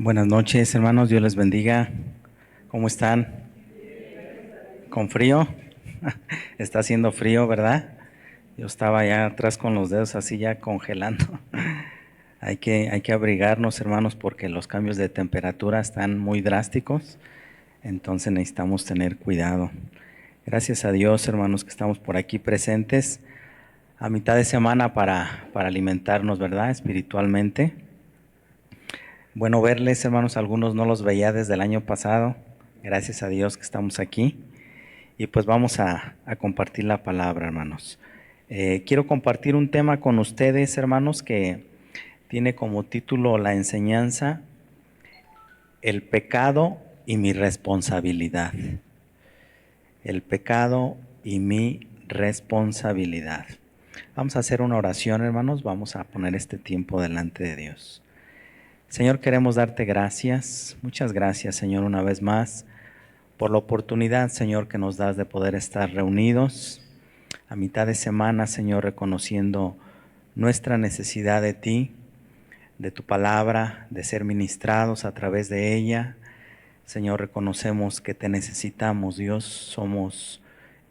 Buenas noches, hermanos. Dios les bendiga. ¿Cómo están? ¿Con frío? Está haciendo frío, ¿verdad? Yo estaba ya atrás con los dedos así ya congelando. Hay que abrigarnos, hermanos, porque los cambios de temperatura están muy drásticos. Entonces necesitamos tener cuidado. Gracias a Dios, hermanos, que estamos por aquí presentes a mitad de semana para alimentarnos, ¿verdad? Espiritualmente. Bueno verles, hermanos. Algunos no los veía desde el año pasado. Gracias a Dios que estamos aquí. Y pues vamos a compartir la palabra, hermanos. Quiero compartir un tema con ustedes, hermanos, que tiene como título la enseñanza, el pecado y mi responsabilidad. El pecado y mi responsabilidad. Vamos a hacer una oración, hermanos. Vamos a poner este tiempo delante de Dios. Señor, queremos darte gracias. Muchas gracias, Señor, una vez más, por la oportunidad, Señor, que nos das de poder estar reunidos a mitad de semana, Señor, reconociendo nuestra necesidad de ti, de tu palabra, de ser ministrados a través de ella. Señor, reconocemos que te necesitamos, Dios. Somos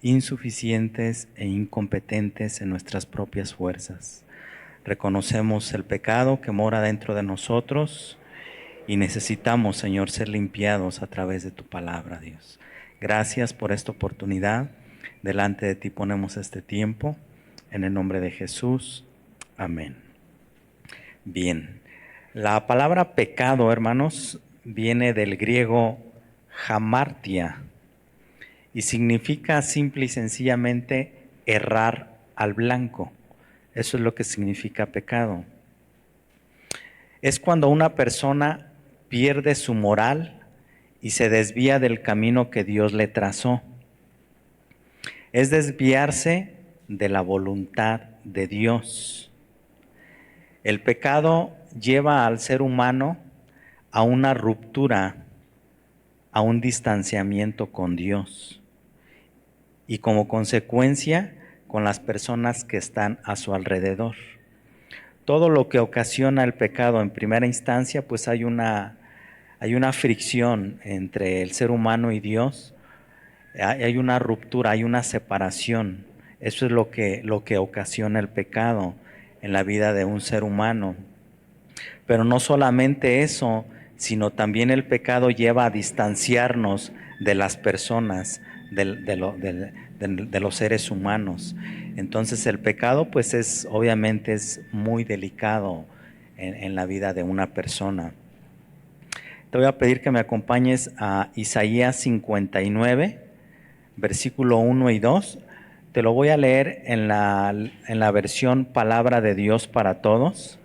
insuficientes e incompetentes en nuestras propias fuerzas. Reconocemos el pecado que mora dentro de nosotros y necesitamos, Señor, ser limpiados a través de tu palabra, Dios. Gracias por esta oportunidad. Delante de ti ponemos este tiempo. En el nombre de Jesús. Amén. Bien. La palabra pecado, hermanos, viene del griego hamartia y significa simple y sencillamente errar al blanco. Eso es lo que significa pecado. Es cuando una persona pierde su moral y se desvía del camino que Dios le trazó. Es desviarse de la voluntad de Dios. El pecado lleva al ser humano a una ruptura, a un distanciamiento con Dios y como consecuencia con las personas que están a su alrededor. Todo lo que ocasiona el pecado en primera instancia, pues hay una fricción entre el ser humano y Dios. Hay una ruptura, hay una separación. Eso es lo que ocasiona el pecado en la vida de un ser humano. Pero no solamente eso, sino también el pecado lleva a distanciarnos de las personas, de los seres humanos. Entonces el pecado pues obviamente es muy delicado en la vida de una persona. Te voy a pedir que me acompañes a Isaías 59, versículo 1 y 2. Te lo voy a leer en la versión Palabra de Dios para Todos.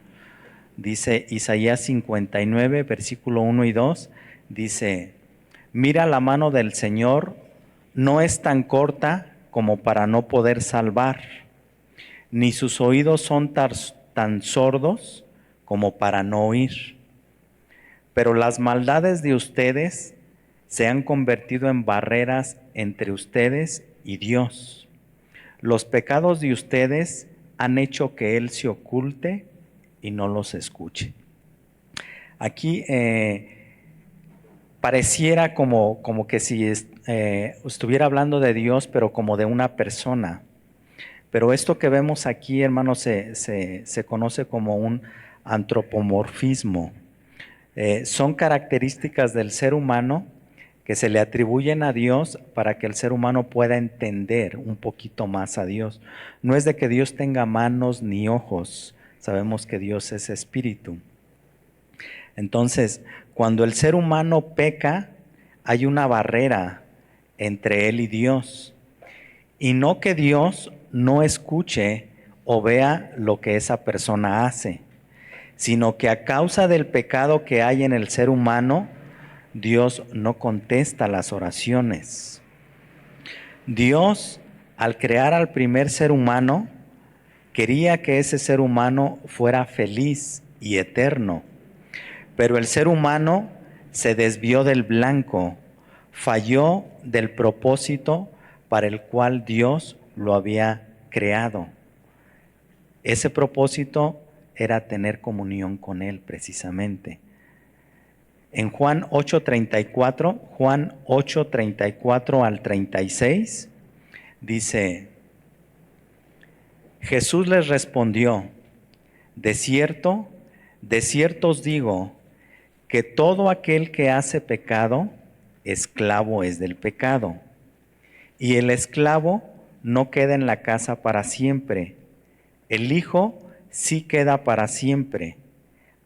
Dice Isaías 59, versículo 1 y 2. Dice, mira, la mano del Señor no es tan corta como para no poder salvar, ni sus oídos son tan sordos como para no oír. Pero las maldades de ustedes se han convertido en barreras entre ustedes y Dios. Los pecados de ustedes han hecho que Él se oculte y no los escuche. Aquí pareciera como que si estuviera hablando de Dios, pero como de una persona. Pero esto que vemos aquí, hermanos, se conoce como un antropomorfismo. Son características del ser humano que se le atribuyen a Dios para que el ser humano pueda entender un poquito más a Dios. No es de que Dios tenga manos ni ojos, sabemos que Dios es espíritu. Entonces, cuando el ser humano peca, hay una barrera entre él y Dios. Y no que Dios no escuche o vea lo que esa persona hace, sino que a causa del pecado que hay en el ser humano, Dios no contesta las oraciones. Dios, al crear al primer ser humano, quería que ese ser humano fuera feliz y eterno. Pero el ser humano se desvió del blanco, falló del propósito para el cual Dios lo había creado. Ese propósito era tener comunión con Él precisamente. En Juan 8:34, Juan 8:34 al 36, dice, Jesús les respondió, de cierto os digo, que todo aquel que hace pecado, esclavo es del pecado. Y el esclavo no queda en la casa para siempre, el Hijo sí queda para siempre.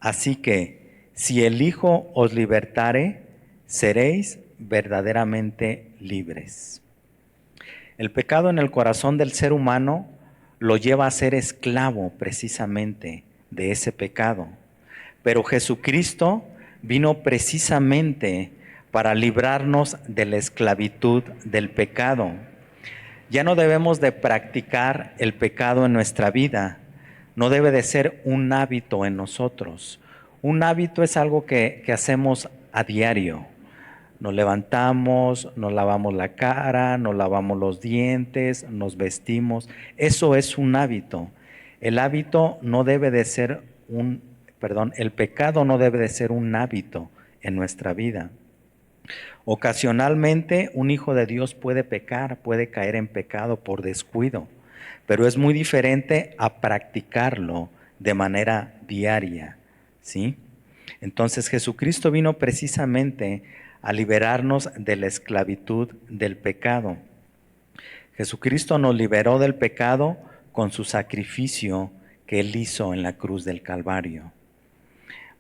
Así que, si el Hijo os libertare, seréis verdaderamente libres. El pecado en el corazón del ser humano lo lleva a ser esclavo precisamente de ese pecado. Pero Jesucristo vino precisamente para librarnos de la esclavitud del pecado. Ya no debemos de practicar el pecado en nuestra vida. No debe de ser un hábito en nosotros. Un hábito es algo que hacemos a diario. Nos levantamos, nos lavamos la cara, nos lavamos los dientes, nos vestimos. Eso es un hábito. El hábito no debe de ser el pecado no debe de ser un hábito en nuestra vida. Ocasionalmente un hijo de Dios puede pecar, puede caer en pecado por descuido, pero es muy diferente a practicarlo de manera diaria, ¿sí? Entonces Jesucristo vino precisamente a liberarnos de la esclavitud del pecado. Jesucristo nos liberó del pecado con su sacrificio que Él hizo en la cruz del Calvario.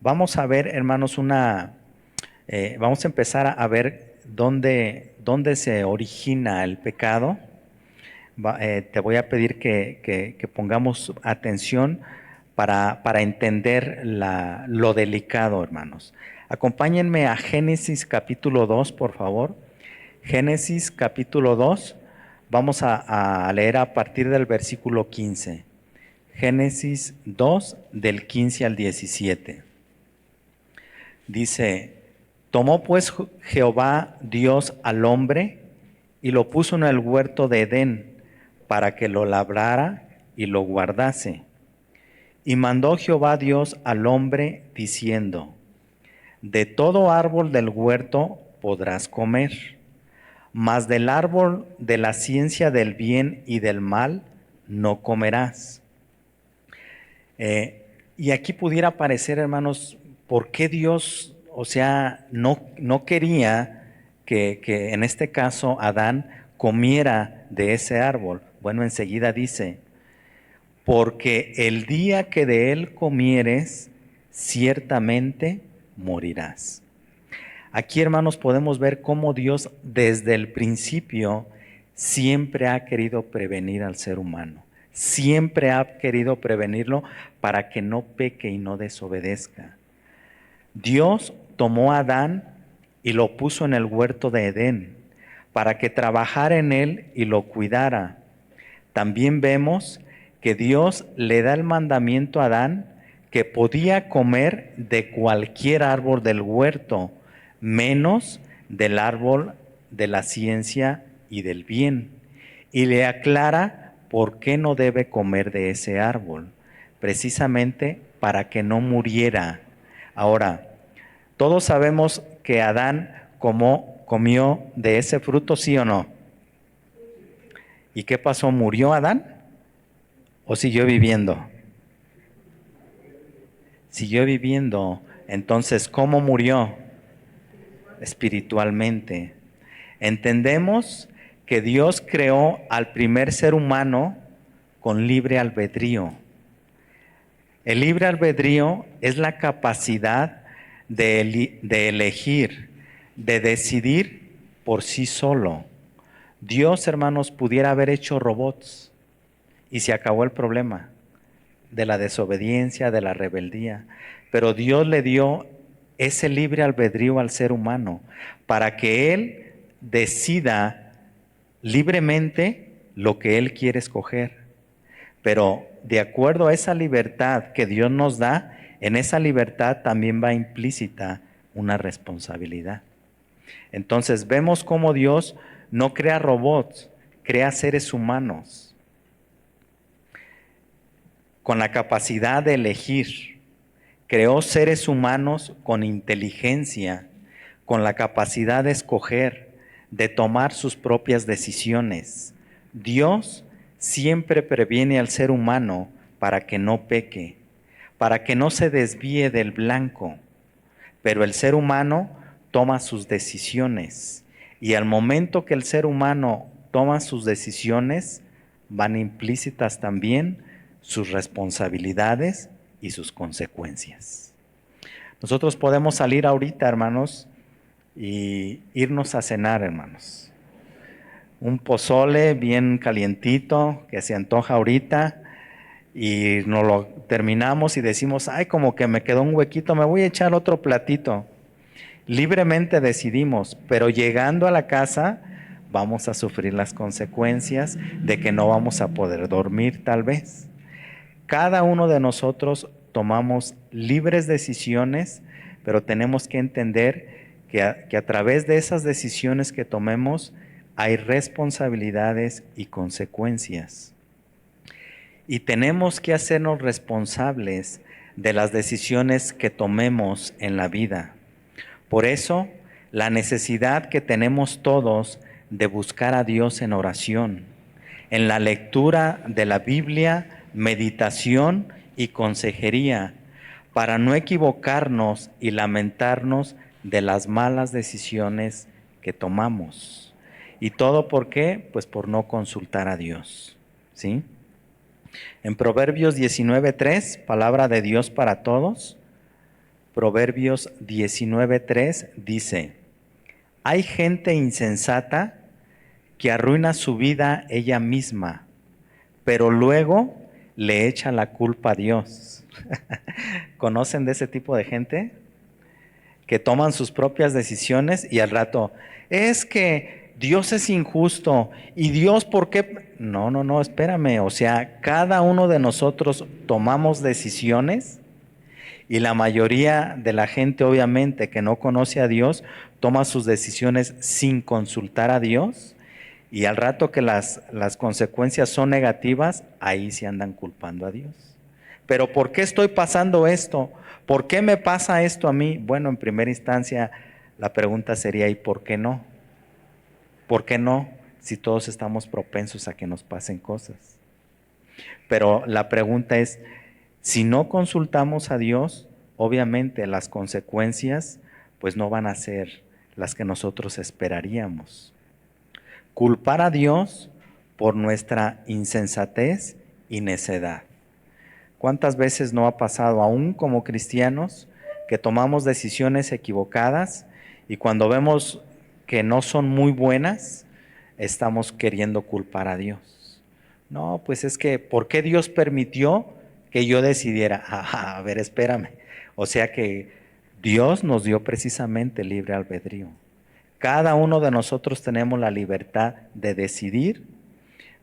Vamos a ver, hermanos, vamos a empezar a ver dónde se origina el pecado. Te voy a pedir que pongamos atención para entender lo delicado, hermanos. Acompáñenme a Génesis capítulo 2, por favor. Génesis capítulo 2, vamos a leer a partir del versículo 15. Génesis 2, del 15 al 17. Dice, tomó pues Jehová Dios al hombre y lo puso en el huerto de Edén para que lo labrara y lo guardase. Y mandó Jehová Dios al hombre diciendo, de todo árbol del huerto podrás comer, mas del árbol de la ciencia del bien y del mal no comerás. Y aquí pudiera parecer, hermanos, ¿por qué Dios, no quería que en este caso Adán comiera de ese árbol? Bueno, enseguida dice, porque el día que de él comieres, ciertamente morirás. Aquí, hermanos, podemos ver cómo Dios desde el principio siempre ha querido prevenir al ser humano. Siempre ha querido prevenirlo para que no peque y no desobedezca. Dios tomó a Adán y lo puso en el huerto de Edén para que trabajara en él y lo cuidara. También vemos que Dios le da el mandamiento a Adán que podía comer de cualquier árbol del huerto, menos del árbol de la ciencia y del bien. Y le aclara por qué no debe comer de ese árbol, precisamente para que no muriera. Ahora, todos sabemos que Adán comió de ese fruto, ¿sí o no? ¿Y qué pasó? ¿Murió Adán? ¿O siguió viviendo? Siguió viviendo. Entonces, ¿cómo murió? Espiritualmente. Entendemos que Dios creó al primer ser humano con libre albedrío. El libre albedrío es la capacidad de elegir, de decidir por sí solo. Dios, hermanos, pudiera haber hecho robots y se acabó el problema de la desobediencia, de la rebeldía. Pero Dios le dio ese libre albedrío al ser humano para que él decida libremente lo que él quiere escoger. Pero de acuerdo a esa libertad que Dios nos da, en esa libertad también va implícita una responsabilidad. Entonces vemos cómo Dios no crea robots, crea seres humanos con la capacidad de elegir Creó seres humanos con inteligencia, con la capacidad de escoger, de tomar sus propias decisiones. Dios siempre previene al ser humano para que no peque, para que no se desvíe del blanco. Pero el ser humano toma sus decisiones y al momento que el ser humano toma sus decisiones, van implícitas también sus responsabilidades y sus consecuencias. Nosotros podemos salir ahorita, hermanos, y irnos a cenar, hermanos. Un pozole bien calientito que se antoja ahorita y nos lo terminamos y decimos, ay, como que me quedó un huequito, me voy a echar otro platito. Libremente decidimos, pero llegando a la casa vamos a sufrir las consecuencias de que no vamos a poder dormir tal vez. Cada uno de nosotros tomamos libres decisiones, pero tenemos que entender que a través de esas decisiones que tomemos hay responsabilidades y consecuencias. Y tenemos que hacernos responsables de las decisiones que tomemos en la vida. Por eso, la necesidad que tenemos todos de buscar a Dios en oración, en la lectura de la Biblia, meditación y consejería, para no equivocarnos y lamentarnos de las malas decisiones que tomamos. ¿Y todo por qué? Pues por no consultar a Dios, ¿sí? En Proverbios 19:3, palabra de Dios para todos, Proverbios 19:3 dice, hay gente insensata que arruina su vida ella misma, pero luego le echa la culpa a Dios. ¿Conocen de ese tipo de gente? Que toman sus propias decisiones y al rato, es que Dios es injusto y Dios, ¿por qué? No, espérame, o sea, cada uno de nosotros tomamos decisiones y la mayoría de la gente, obviamente, que no conoce a Dios, toma sus decisiones sin consultar a Dios y al rato que las consecuencias son negativas, ahí se andan culpando a Dios. Pero ¿por qué estoy pasando esto? ¿Por qué me pasa esto a mí? Bueno, en primera instancia, la pregunta sería, ¿y por qué no? ¿Por qué no? Si todos estamos propensos a que nos pasen cosas. Pero la pregunta es, si no consultamos a Dios, obviamente las consecuencias pues no van a ser las que nosotros esperaríamos. Culpar a Dios por nuestra insensatez y necedad. ¿Cuántas veces no ha pasado aún como cristianos que tomamos decisiones equivocadas y cuando vemos que no son muy buenas, estamos queriendo culpar a Dios? No, pues es que, ¿por qué Dios permitió que yo decidiera? A ver, espérame. O sea que Dios nos dio precisamente libre albedrío. Cada uno de nosotros tenemos la libertad de decidir,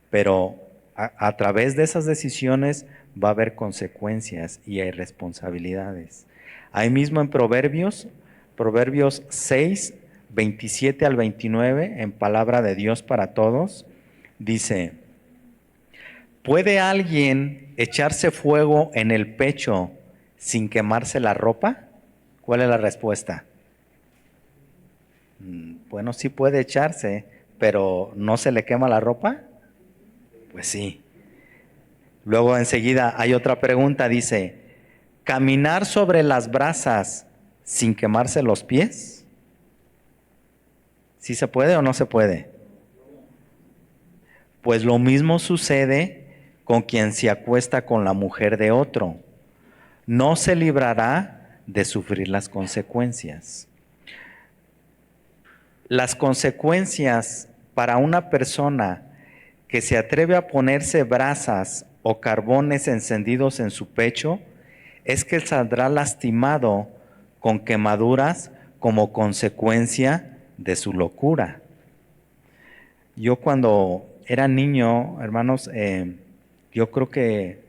pero a través de esas decisiones va a haber consecuencias y hay responsabilidades. Ahí mismo en Proverbios 6, 27 al 29, en palabra de Dios para todos, dice, ¿puede alguien echarse fuego en el pecho sin quemarse la ropa? ¿Cuál es la respuesta? Bueno, sí puede echarse, pero ¿no se le quema la ropa? Pues sí. Luego enseguida hay otra pregunta, dice, ¿caminar sobre las brasas sin quemarse los pies? ¿Sí se puede o no se puede? Pues lo mismo sucede con quien se acuesta con la mujer de otro. No se librará de sufrir las consecuencias. Las consecuencias para una persona que se atreve a ponerse brasas o carbones encendidos en su pecho es que saldrá lastimado con quemaduras como consecuencia de su locura. Yo cuando era niño, hermanos, yo creo que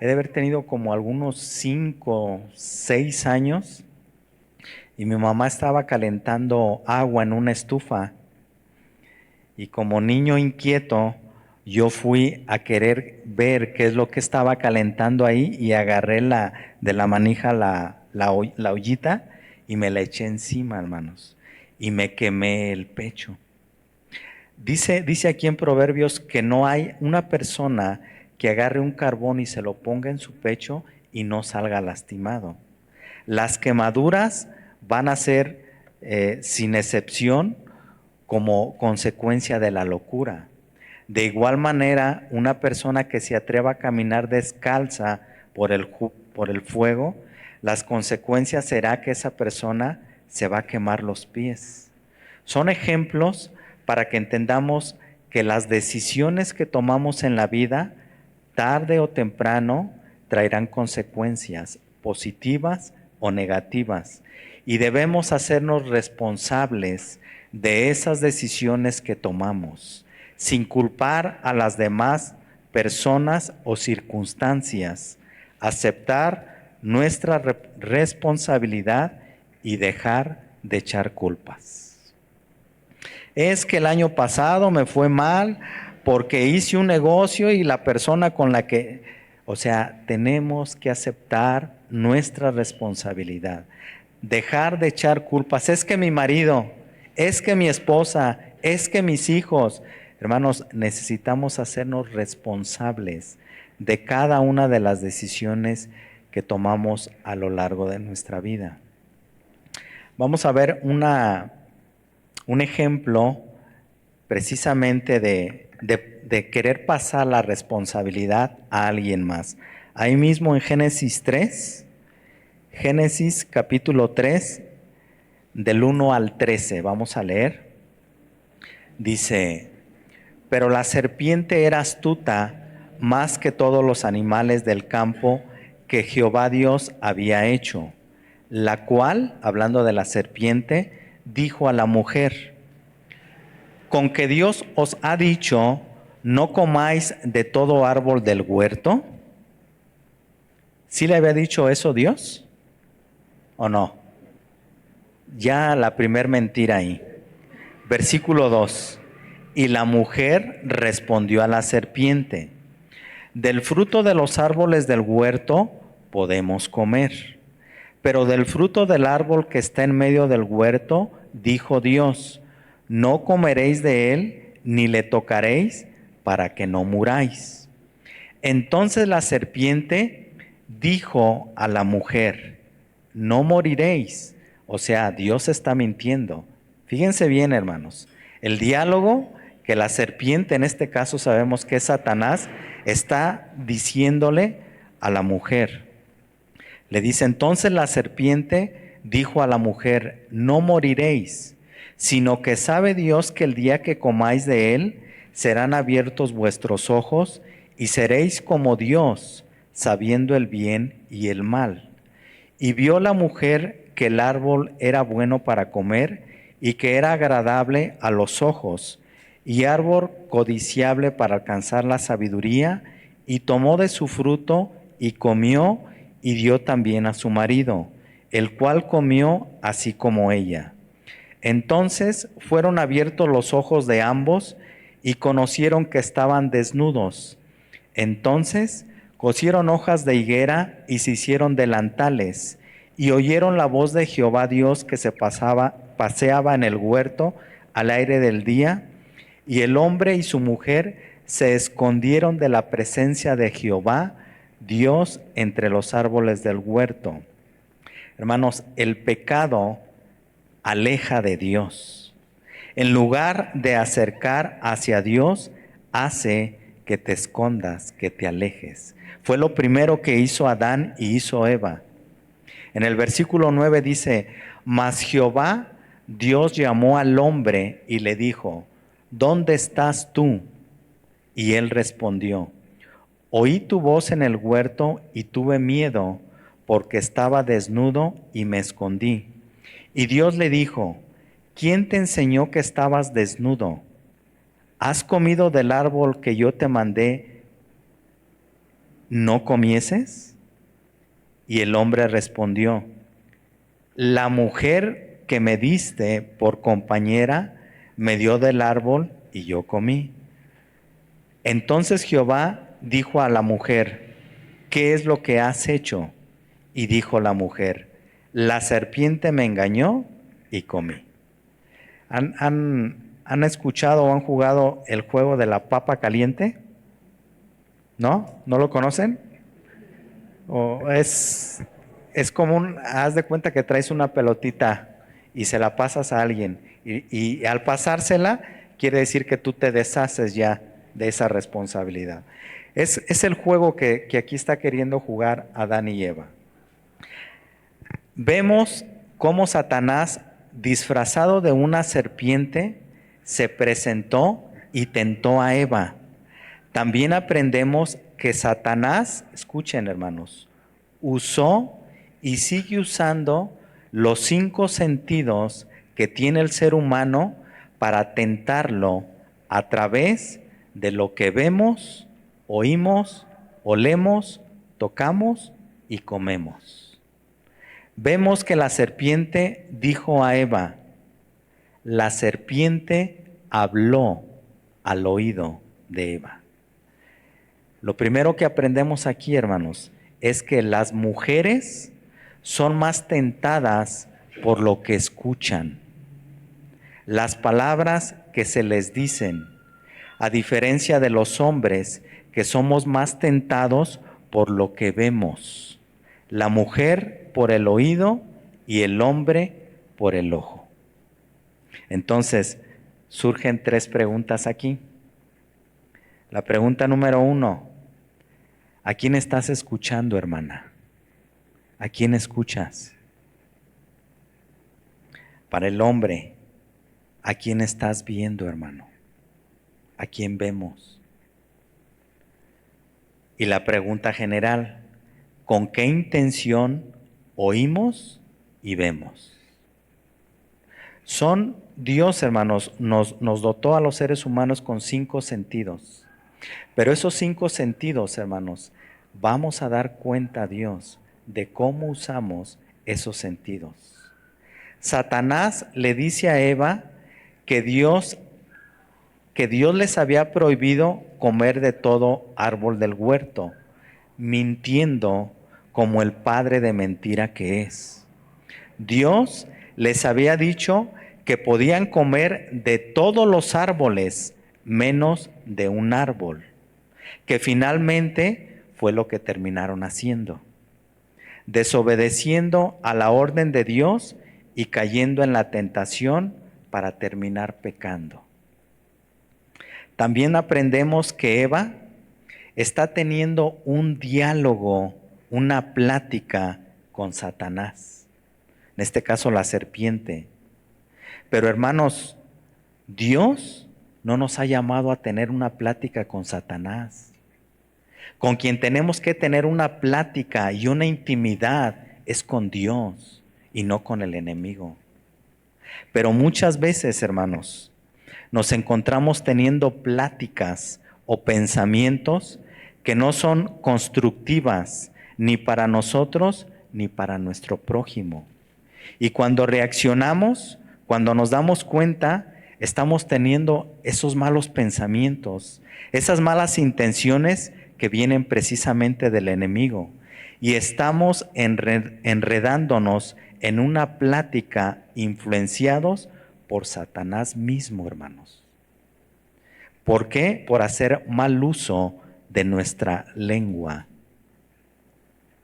he de haber tenido como algunos 5, 6 años y mi mamá estaba calentando agua en una estufa y como niño inquieto Yo fui a querer ver qué es lo que estaba calentando ahí y agarré de la manija la ollita y me la eché encima, hermanos, y me quemé el pecho. Dice aquí en Proverbios que no hay una persona que agarre un carbón y se lo ponga en su pecho y no salga lastimado. Las quemaduras van a ser, sin excepción, como consecuencia de la locura. De igual manera, una persona que se atreva a caminar descalza por el fuego, las consecuencias será que esa persona se va a quemar los pies. Son ejemplos para que entendamos que las decisiones que tomamos en la vida, tarde o temprano, traerán consecuencias positivas o negativas. Y debemos hacernos responsables de esas decisiones que tomamos, sin culpar a las demás personas o circunstancias. Aceptar nuestra responsabilidad y dejar de echar culpas. Es que el año pasado me fue mal porque hice un negocio y la persona con la que, o sea, tenemos que aceptar nuestra responsabilidad. Dejar de echar culpas. Es que mi marido, es que mi esposa, es que mis hijos. Hermanos, necesitamos hacernos responsables de cada una de las decisiones que tomamos a lo largo de nuestra vida. Vamos a ver un ejemplo precisamente de querer pasar la responsabilidad a alguien más. Ahí mismo en Génesis 3, Génesis capítulo 3, del 1 al 13, vamos a leer. Dice, pero la serpiente era astuta más que todos los animales del campo que Jehová Dios había hecho, la cual, hablando de la serpiente, dijo a la mujer, con que Dios os ha dicho, no comáis de todo árbol del huerto. ¿Sí le había dicho eso Dios o no? Ya la primer mentira ahí. Versículo 2. Y la mujer respondió a la serpiente, del fruto de los árboles del huerto podemos comer, pero del fruto del árbol que está en medio del huerto, dijo Dios, no comeréis de él, ni le tocaréis, para que no muráis. Entonces la serpiente dijo a la mujer, no moriréis. O sea, Dios está mintiendo. Fíjense bien, hermanos, el diálogo que la serpiente, en este caso sabemos que es Satanás, está diciéndole a la mujer. Le dice, entonces la serpiente dijo a la mujer, no moriréis, sino que sabe Dios que el día que comáis de él, serán abiertos vuestros ojos y seréis como Dios, sabiendo el bien y el mal. Y vio la mujer que el árbol era bueno para comer y que era agradable a los ojos, y árbol codiciable para alcanzar la sabiduría, y tomó de su fruto y comió y dio también a su marido, el cual comió así como ella. Entonces fueron abiertos los ojos de ambos y conocieron que estaban desnudos. Entonces cosieron hojas de higuera y se hicieron delantales, y oyeron la voz de Jehová Dios que se paseaba en el huerto al aire del día, y el hombre y su mujer se escondieron de la presencia de Jehová Dios entre los árboles del huerto. Hermanos, el pecado aleja de Dios. En lugar de acercar hacia Dios, hace que te escondas, que te alejes. Fue lo primero que hizo Adán y hizo Eva. En el versículo 9 dice, mas Jehová Dios llamó al hombre y le dijo, ¿dónde estás tú? Y él respondió, oí tu voz en el huerto y tuve miedo porque estaba desnudo y me escondí. Y Dios le dijo, ¿quién te enseñó que estabas desnudo? ¿Has comido del árbol que yo te mandé, no comieses? Y el hombre respondió, la mujer que me diste por compañera me dio del árbol y yo comí. Entonces Jehová dijo a la mujer: ¿qué es lo que has hecho? Y dijo la mujer: la serpiente me engañó y comí. ¿Han escuchado o han jugado el juego de la papa caliente? ¿No? ¿No lo conocen? O es común, haz de cuenta que traes una pelotita y se la pasas a alguien y al pasársela quiere decir que tú te deshaces ya de esa responsabilidad. Es el juego que aquí está queriendo jugar Adán y Eva. Vemos cómo Satanás, disfrazado de una serpiente, se presentó y tentó a Eva. También aprendemos que Satanás, escuchen hermanos, usó y sigue usando los 5 sentidos que tiene el ser humano para tentarlo a través de lo que vemos, oímos, olemos, tocamos y comemos. Vemos que la serpiente dijo a Eva, la serpiente habló al oído de Eva. Lo primero que aprendemos aquí, hermanos, es que las mujeres son más tentadas por lo que escuchan, las palabras que se les dicen, a diferencia de los hombres que somos más tentados por lo que vemos, la mujer por el oído y el hombre por el ojo. Entonces, surgen 3 preguntas aquí. La pregunta número 1, ¿a quién estás escuchando, hermana? ¿A quién escuchas? Para el hombre, ¿a quién estás viendo, hermano? ¿A quién vemos? Y la pregunta general, ¿con qué intención oímos y vemos? Dios, hermanos, nos dotó a los seres humanos con 5 sentidos. Pero esos 5 sentidos, hermanos, vamos a dar cuenta a Dios de cómo usamos esos sentidos. Satanás le dice a Eva que Dios les había prohibido comer de todo árbol del huerto, mintiendo como el padre de mentira que es. Dios les había dicho que podían comer de todos los árboles, menos de un árbol, que finalmente fue lo que terminaron haciendo, desobedeciendo a la orden de Dios y cayendo en la tentación para terminar pecando. También aprendemos que Eva está teniendo un diálogo, una plática con Satanás, en este caso la serpiente. Pero hermanos, Dios no nos ha llamado a tener una plática con Satanás. Con quien tenemos que tener una plática y una intimidad es con Dios y no con el enemigo. Pero muchas veces, hermanos, nos encontramos teniendo pláticas o pensamientos que no son constructivas ni para nosotros ni para nuestro prójimo. Y cuando reaccionamos, cuando nos damos cuenta, estamos teniendo esos malos pensamientos, esas malas intenciones que vienen precisamente del enemigo. Y estamos enredándonos en una plática influenciados por Satanás mismo, hermanos. ¿Por qué? Por hacer mal uso de nuestra lengua.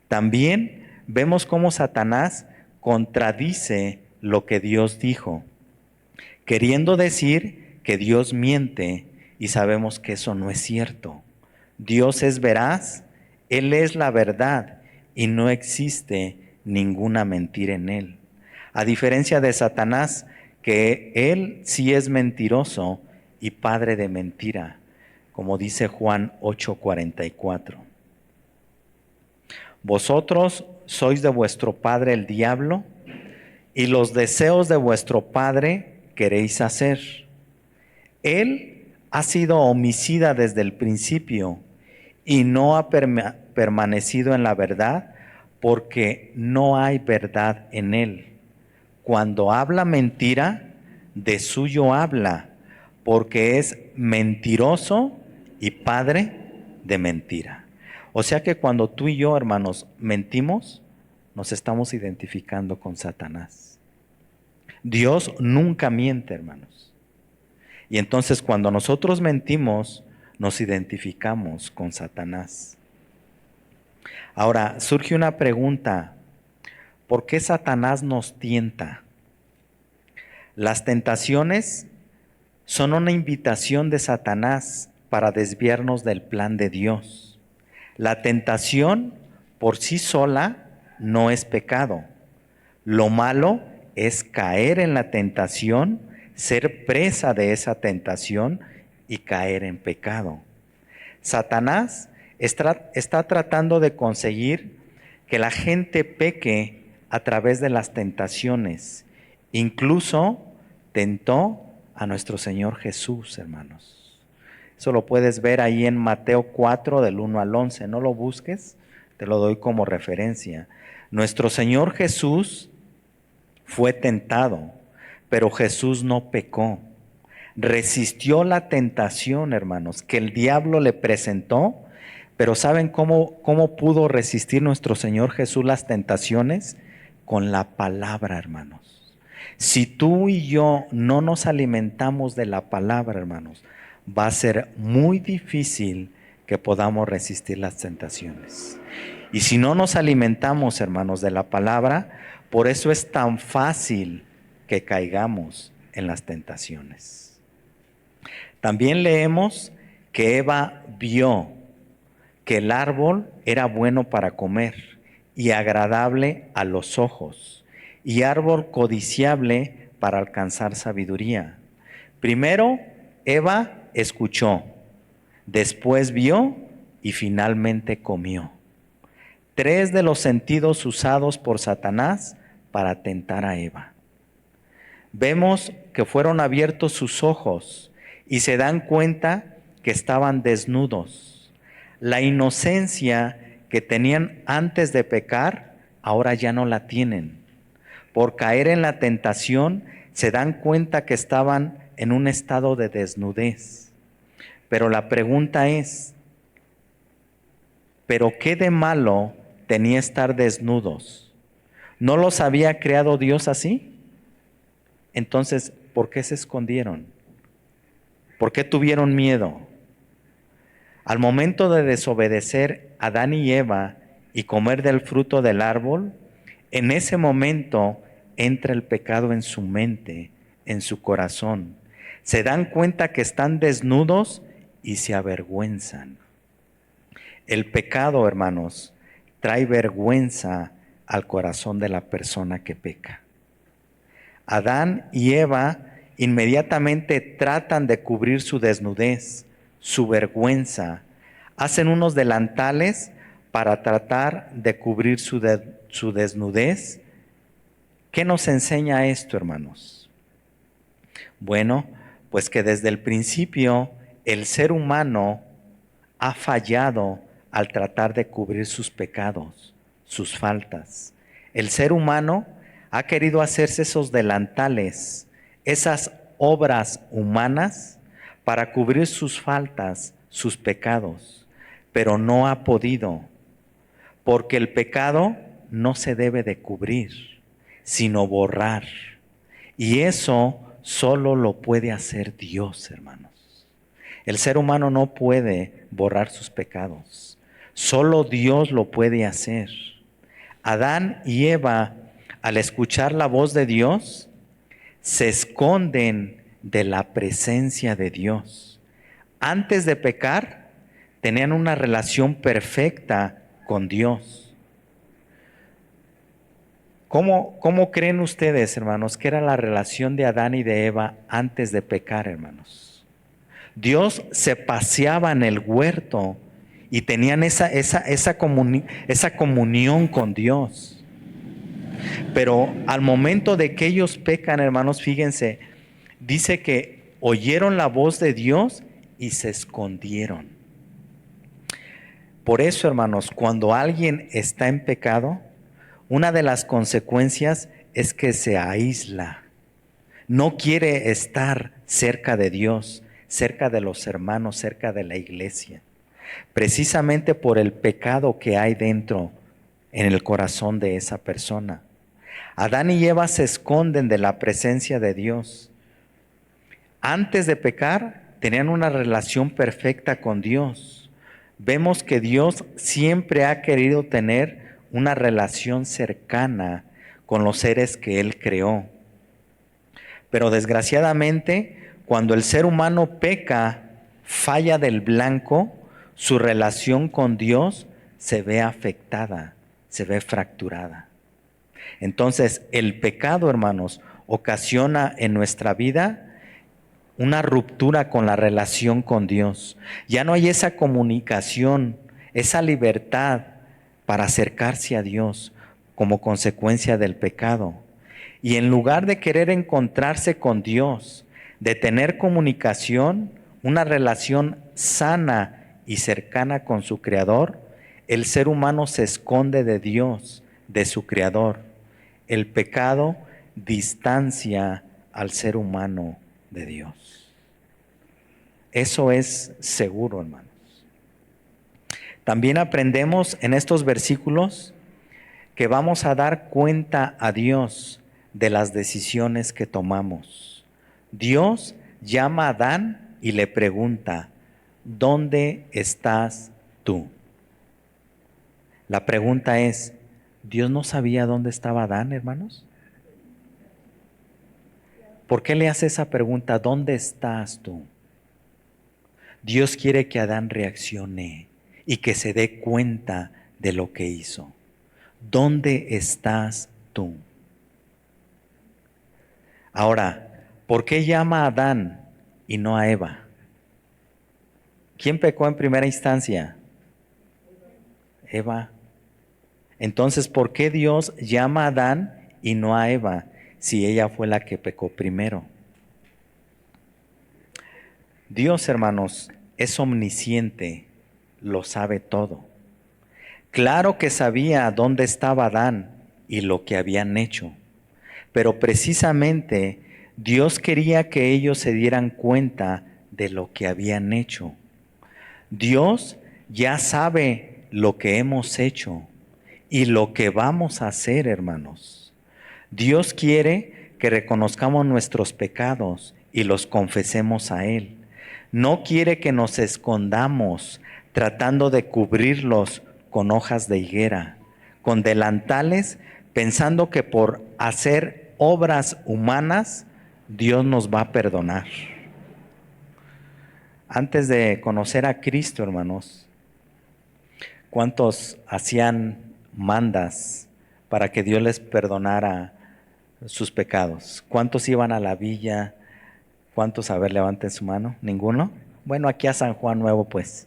También vemos cómo Satanás contradice lo que Dios dijo, queriendo decir que Dios miente, y sabemos que eso no es cierto. Dios es veraz, Él es la verdad y no existe ninguna mentira en Él. A diferencia de Satanás, que Él sí es mentiroso y padre de mentira, como dice Juan 8:44. Vosotros sois de vuestro padre el diablo, y los deseos de vuestro padre queréis hacer. Él ha sido homicida desde el principio y no ha permanecido en la verdad, porque no hay verdad en él. Cuando habla mentira, de suyo habla, porque es mentiroso y padre de mentira. O sea que cuando tú y yo, hermanos, mentimos, nos estamos identificando con Satanás. Dios nunca miente, hermanos. Y entonces cuando nosotros mentimos, nos identificamos con Satanás. Ahora, surge una pregunta. ¿Por qué Satanás nos tienta? Las tentaciones son una invitación de Satanás para desviarnos del plan de Dios. La tentación por sí sola no es pecado. Lo malo es caer en la tentación, ser presa de esa tentación y caer en pecado. Satanás está tratando de conseguir que la gente peque a través de las tentaciones. Incluso tentó a nuestro Señor Jesús, hermanos. Eso lo puedes ver ahí en Mateo 4, del 1 al 11. No lo busques, te lo doy como referencia. Nuestro Señor Jesús fue tentado, pero Jesús no pecó. Resistió la tentación, hermanos, que el diablo le presentó. Pero ¿saben cómo pudo resistir nuestro Señor Jesús las tentaciones? Con la palabra, hermanos. Si tú y yo no nos alimentamos de la palabra, hermanos, va a ser muy difícil que podamos resistir las tentaciones. Y si no nos alimentamos, hermanos, de la palabra, por eso es tan fácil que caigamos en las tentaciones. También leemos que Eva vio que el árbol era bueno para comer y agradable a los ojos, y árbol codiciable para alcanzar sabiduría. Primero, Eva escuchó, después vio y finalmente comió. 3 de los sentidos usados por Satanás para tentar a Eva. Vemos que fueron abiertos sus ojos y se dan cuenta que estaban desnudos. La inocencia que tenían antes de pecar, ahora ya no la tienen. Por caer en la tentación, se dan cuenta que estaban en un estado de desnudez. Pero la pregunta es, ¿pero qué de malo tenía estar desnudos? ¿No los había creado Dios así? Entonces, ¿por qué se escondieron? ¿Por qué tuvieron miedo? Al momento de desobedecer a Adán y Eva y comer del fruto del árbol, en ese momento entra el pecado en su mente, en su corazón. Se dan cuenta que están desnudos y se avergüenzan. El pecado, hermanos, trae vergüenza al corazón de la persona que peca. Adán y Eva inmediatamente tratan de cubrir su desnudez, su vergüenza. Hacen unos delantales para tratar de cubrir su desnudez. ¿Qué nos enseña esto, hermanos? Bueno, pues que desde el principio el ser humano ha fallado al tratar de cubrir sus pecados, sus faltas. El ser humano ha querido hacerse esos delantales, esas obras humanas para cubrir sus faltas, sus pecados, pero no ha podido, porque el pecado no se debe de cubrir, sino borrar. Y eso solo lo puede hacer Dios, hermanos. El ser humano no puede borrar sus pecados, solo Dios lo puede hacer. Adán y Eva, al escuchar la voz de Dios, se esconden de la presencia de Dios. Antes de pecar, tenían una relación perfecta con Dios. ¿Cómo creen ustedes, hermanos, que era la relación de Adán y de Eva antes de pecar, hermanos? Dios se paseaba en el huerto y tenían esa comunión con Dios. Pero al momento de que ellos pecan, hermanos, fíjense, dice que oyeron la voz de Dios y se escondieron. Por eso, hermanos, cuando alguien está en pecado, una de las consecuencias es que se aísla. No quiere estar cerca de Dios, cerca de los hermanos, cerca de la iglesia, precisamente por el pecado que hay dentro en el corazón de esa persona. Adán y Eva se esconden de la presencia de Dios. Antes de pecar, tenían una relación perfecta con Dios. Vemos que Dios siempre ha querido tener una relación cercana con los seres que Él creó. Pero desgraciadamente, cuando el ser humano peca, falla del blanco, su relación con Dios se ve afectada, se ve fracturada. Entonces, el pecado, hermanos, ocasiona en nuestra vida una ruptura con la relación con Dios. Ya no hay esa comunicación, esa libertad para acercarse a Dios como consecuencia del pecado. Y en lugar de querer encontrarse con Dios, de tener comunicación, una relación sana y cercana con su Creador, el ser humano se esconde de Dios, de su Creador. El pecado distancia al ser humano de Dios. Eso es seguro, hermanos. También aprendemos en estos versículos que vamos a dar cuenta a Dios de las decisiones que tomamos. Dios llama a Adán y le pregunta, ¿dónde estás tú? La pregunta es, ¿Dios no sabía dónde estaba Adán, hermanos? ¿Por qué le hace esa pregunta, ¿dónde estás tú? Dios quiere que Adán reaccione y que se dé cuenta de lo que hizo. ¿Dónde estás tú? Ahora, ¿por qué llama a Adán y no a Eva? ¿Quién pecó en primera instancia? Eva. Entonces, ¿por qué Dios llama a Adán y no a Eva si ella fue la que pecó primero? Dios, hermanos, es omnisciente, lo sabe todo. Claro que sabía dónde estaba Adán y lo que habían hecho, pero precisamente Dios quería que ellos se dieran cuenta de lo que habían hecho. Dios ya sabe lo que hemos hecho y lo que vamos a hacer, hermanos. Dios quiere que reconozcamos nuestros pecados y los confesemos a Él. No quiere que nos escondamos tratando de cubrirlos con hojas de higuera, con delantales, pensando que por hacer obras humanas Dios nos va a perdonar. Antes de conocer a Cristo, hermanos, ¿cuántos hacían mandas para que Dios les perdonara sus pecados? ¿Cuántos iban a la villa? ¿Cuántos? A ver, levanten su mano. ¿Ninguno? Bueno, aquí a San Juan Nuevo, pues.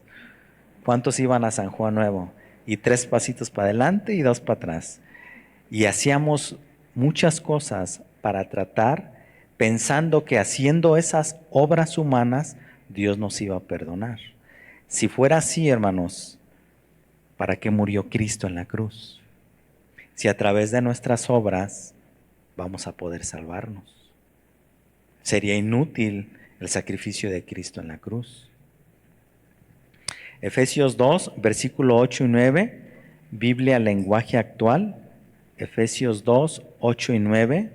¿Cuántos iban a San Juan Nuevo? Y 3 pasitos para adelante y 2 para atrás. Y hacíamos muchas cosas para tratar, pensando que haciendo esas obras humanas, Dios nos iba a perdonar. Si fuera así, hermanos, ¿para qué murió Cristo en la cruz? Si a través de nuestras obras vamos a poder salvarnos. Sería inútil el sacrificio de Cristo en la cruz. Efesios 2, versículo 8 y 9, Biblia lenguaje actual. Efesios 2, 8 y 9.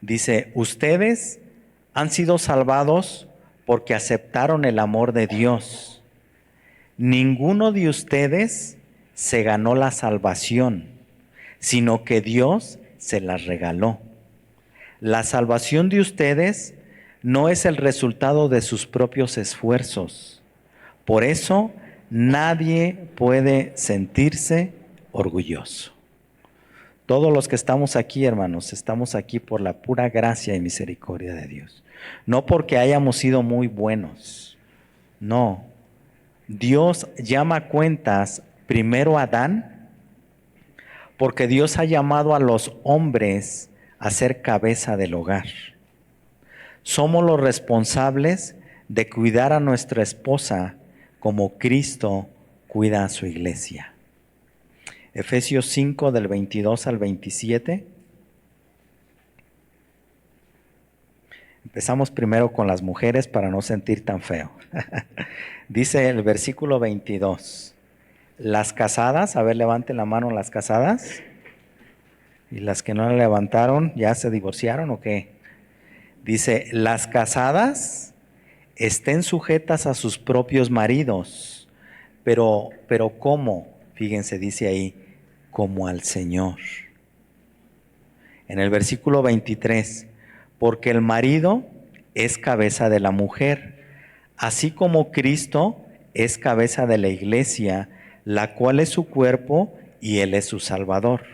Dice, ustedes han sido salvados porque aceptaron el amor de Dios. Ninguno de ustedes se ganó la salvación, sino que Dios se la regaló. La salvación de ustedes no es el resultado de sus propios esfuerzos. Por eso nadie puede sentirse orgulloso. Todos los que estamos aquí, hermanos, estamos aquí por la pura gracia y misericordia de Dios. No porque hayamos sido muy buenos. No. Dios llama a cuentas primero a Adán, porque Dios ha llamado a los hombres a ser cabeza del hogar. Somos los responsables de cuidar a nuestra esposa como Cristo cuida a su iglesia. Efesios 5 del 22 al 27. Empezamos primero con las mujeres para no sentir tan feo. Dice el versículo 22. Las casadas, a ver, levanten la mano las casadas. ¿Y las que no la levantaron, ya se divorciaron o qué? Dice, las casadas estén sujetas a sus propios maridos. Pero ¿cómo? Fíjense, dice ahí, como al Señor. En el versículo 23, porque el marido es cabeza de la mujer, así como Cristo es cabeza de la iglesia, la cual es su cuerpo y Él es su Salvador.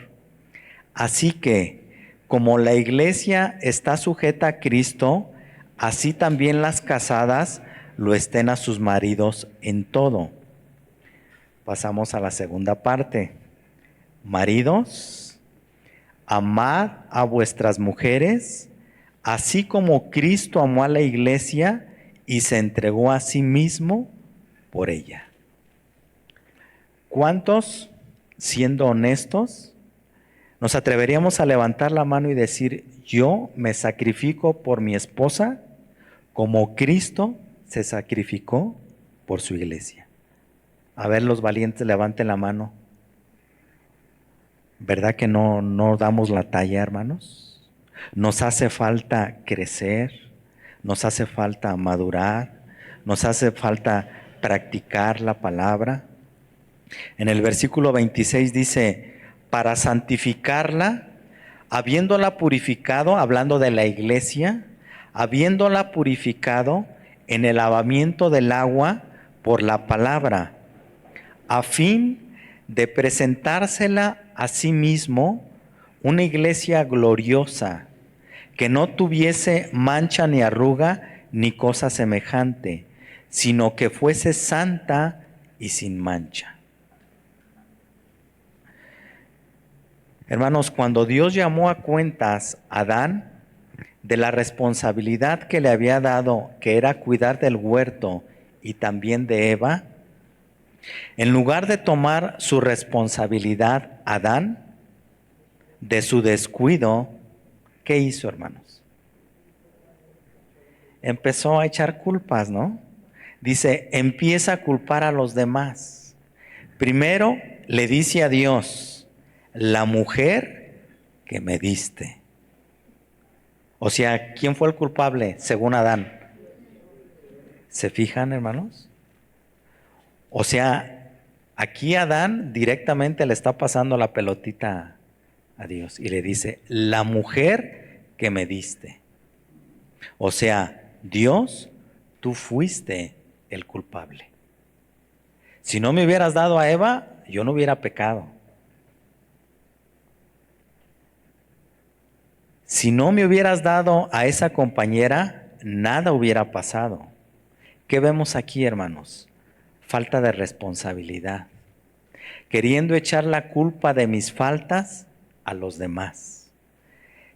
Así que, como la iglesia está sujeta a Cristo, así también las casadas lo estén a sus maridos en todo. Pasamos a la segunda parte. Maridos, amad a vuestras mujeres, así como Cristo amó a la iglesia y se entregó a sí mismo por ella. ¿Cuántos, siendo honestos, nos atreveríamos a levantar la mano y decir, yo me sacrifico por mi esposa como Cristo se sacrificó por su iglesia? A ver, los valientes, levanten la mano. ¿Verdad que no damos la talla, hermanos? Nos hace falta crecer, nos hace falta madurar, nos hace falta practicar la palabra. En el versículo 26 dice, para santificarla, habiéndola purificado, hablando de la iglesia, habiéndola purificado en el lavamiento del agua por la palabra, a fin de presentársela a sí mismo una iglesia gloriosa, que no tuviese mancha ni arruga ni cosa semejante, sino que fuese santa y sin mancha. Hermanos, cuando Dios llamó a cuentas a Adán de la responsabilidad que le había dado, que era cuidar del huerto y también de Eva, en lugar de tomar su responsabilidad Adán de su descuido, ¿qué hizo, hermanos? Empezó a echar culpas, ¿no? Dice, empieza a culpar a los demás. Primero le dice a Dios, la mujer que me diste. O sea, ¿quién fue el culpable según Adán? ¿Se fijan, hermanos? O sea, aquí Adán directamente le está pasando la pelotita a Dios y le dice, la mujer que me diste. O sea, Dios, tú fuiste el culpable. Si no me hubieras dado a Eva, yo no hubiera pecado. Si no me hubieras dado a esa compañera, nada hubiera pasado. ¿Qué vemos aquí, hermanos? Falta de responsabilidad. Queriendo echar la culpa de mis faltas a los demás.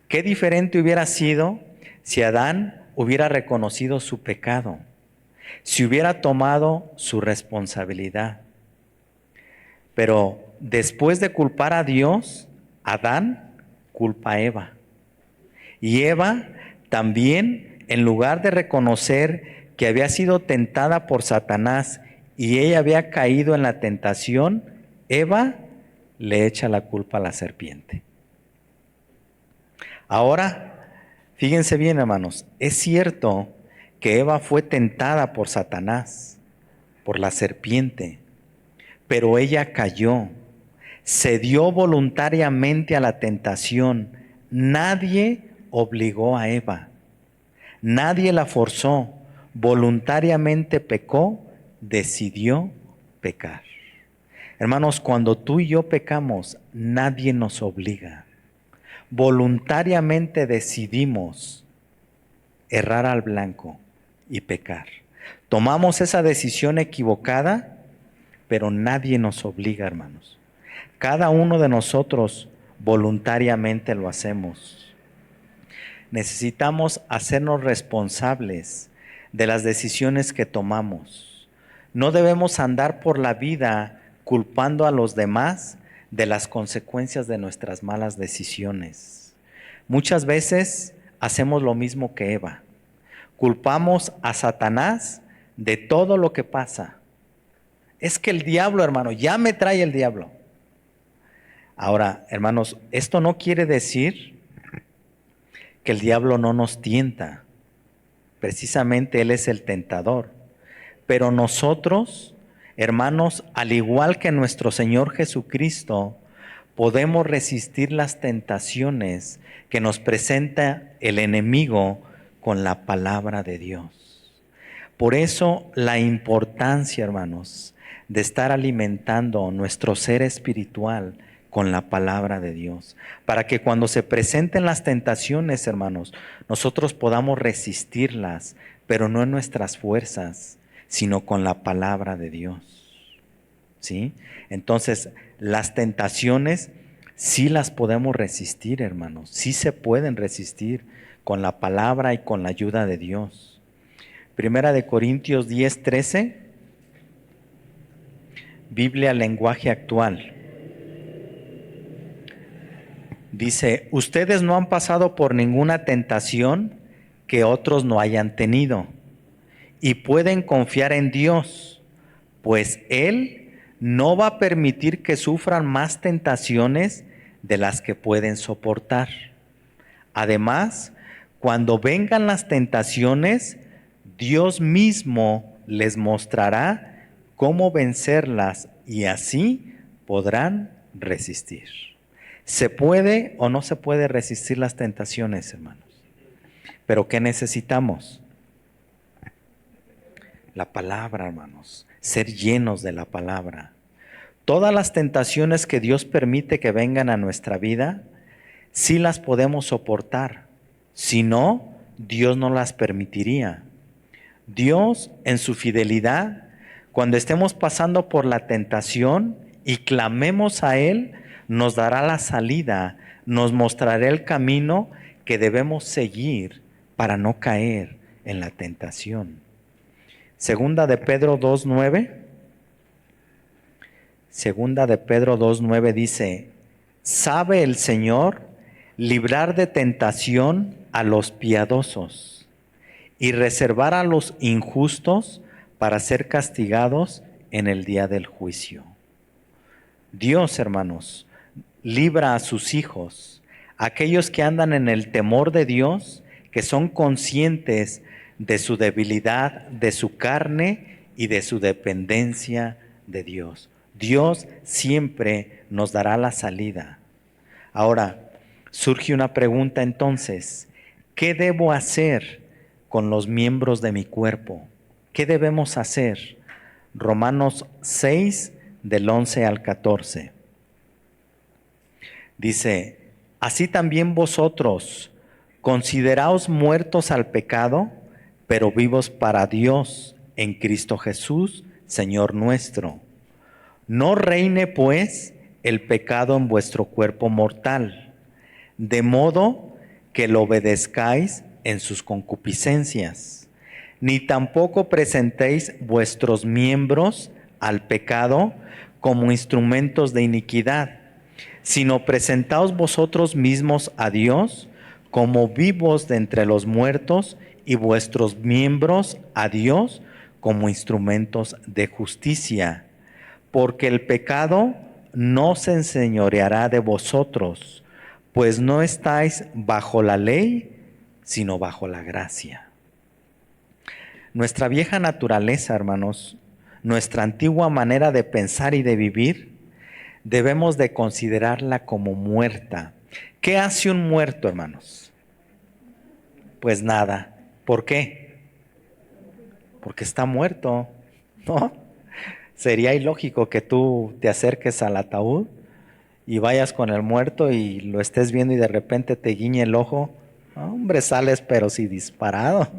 Qué diferente hubiera sido si Adán hubiera reconocido su pecado, si hubiera tomado su responsabilidad. Pero después de culpar a Dios, Adán culpa a Eva. Y Eva también, en lugar de reconocer que había sido tentada por Satanás y ella había caído en la tentación, Eva le echa la culpa a la serpiente. Ahora, fíjense bien, hermanos, es cierto que Eva fue tentada por Satanás, por la serpiente, pero ella cayó, cedió voluntariamente a la tentación. Nadie obligó a Eva, nadie la forzó, voluntariamente pecó, decidió pecar. Hermanos, cuando tú y yo pecamos, nadie nos obliga. Voluntariamente decidimos errar al blanco y pecar. Tomamos esa decisión equivocada, pero nadie nos obliga, hermanos. Cada uno de nosotros voluntariamente lo hacemos. Necesitamos hacernos responsables de las decisiones que tomamos. No debemos andar por la vida culpando a los demás de las consecuencias de nuestras malas decisiones. Muchas veces hacemos lo mismo que Eva. culpamos a Satanás de todo lo que pasa. Es que el diablo, hermano, ya me trae el diablo. Ahora, hermanos, esto no quiere decir que el diablo no nos tienta. Precisamente él es el tentador. Pero nosotros, hermanos, al igual que nuestro Señor Jesucristo, podemos resistir las tentaciones que nos presenta el enemigo con la palabra de Dios. Por eso la importancia, hermanos, de estar alimentando nuestro ser espiritual con la palabra de Dios, para que cuando se presenten las tentaciones, hermanos, nosotros podamos resistirlas, pero no en nuestras fuerzas, sino con la palabra de Dios. ¿Sí? Entonces, las tentaciones sí las podemos resistir, hermanos, sí se pueden resistir con la palabra y con la ayuda de Dios. Primera de Corintios 10:13, Biblia lenguaje actual. Dice, ustedes no han pasado por ninguna tentación que otros no hayan tenido y pueden confiar en Dios, pues Él no va a permitir que sufran más tentaciones de las que pueden soportar. Además, cuando vengan las tentaciones, Dios mismo les mostrará cómo vencerlas y así podrán resistir. ¿Se puede o no se puede resistir las tentaciones, hermanos? ¿Pero qué necesitamos? La palabra, hermanos. Ser llenos de la palabra. Todas las tentaciones que Dios permite que vengan a nuestra vida, sí las podemos soportar. Si no, Dios no las permitiría. Dios, en su fidelidad, cuando estemos pasando por la tentación y clamemos a Él, nos dará la salida, nos mostrará el camino que debemos seguir para no caer en la tentación. Segunda de Pedro 2:9. Segunda de Pedro 2:9 dice, ¿sabe el Señor librar de tentación a los piadosos y reservar a los injustos para ser castigados en el día del juicio? Dios, hermanos, libra a sus hijos, aquellos que andan en el temor de Dios, que son conscientes de su debilidad, de su carne y de su dependencia de Dios. Dios siempre nos dará la salida. Ahora, surge una pregunta entonces, ¿qué debo hacer con los miembros de mi cuerpo? ¿Qué debemos hacer? Romanos 6, del 11 al 14. Dice, así también vosotros, consideraos muertos al pecado, pero vivos para Dios en Cristo Jesús, Señor nuestro. No reine pues el pecado en vuestro cuerpo mortal, de modo que lo obedezcáis en sus concupiscencias, ni tampoco presentéis vuestros miembros al pecado como instrumentos de iniquidad, sino presentaos vosotros mismos a Dios como vivos de entre los muertos y vuestros miembros a Dios como instrumentos de justicia. Porque el pecado no se enseñoreará de vosotros, pues no estáis bajo la ley, sino bajo la gracia. Nuestra vieja naturaleza, hermanos, nuestra antigua manera de pensar y de vivir, debemos de considerarla como muerta. ¿Qué hace un muerto, hermanos? Pues nada. ¿Por qué? Porque está muerto, ¿no? Sería ilógico que tú te acerques al ataúd y vayas con el muerto y lo estés viendo y de repente te guiñe el ojo. Hombre, sales pero sí disparado.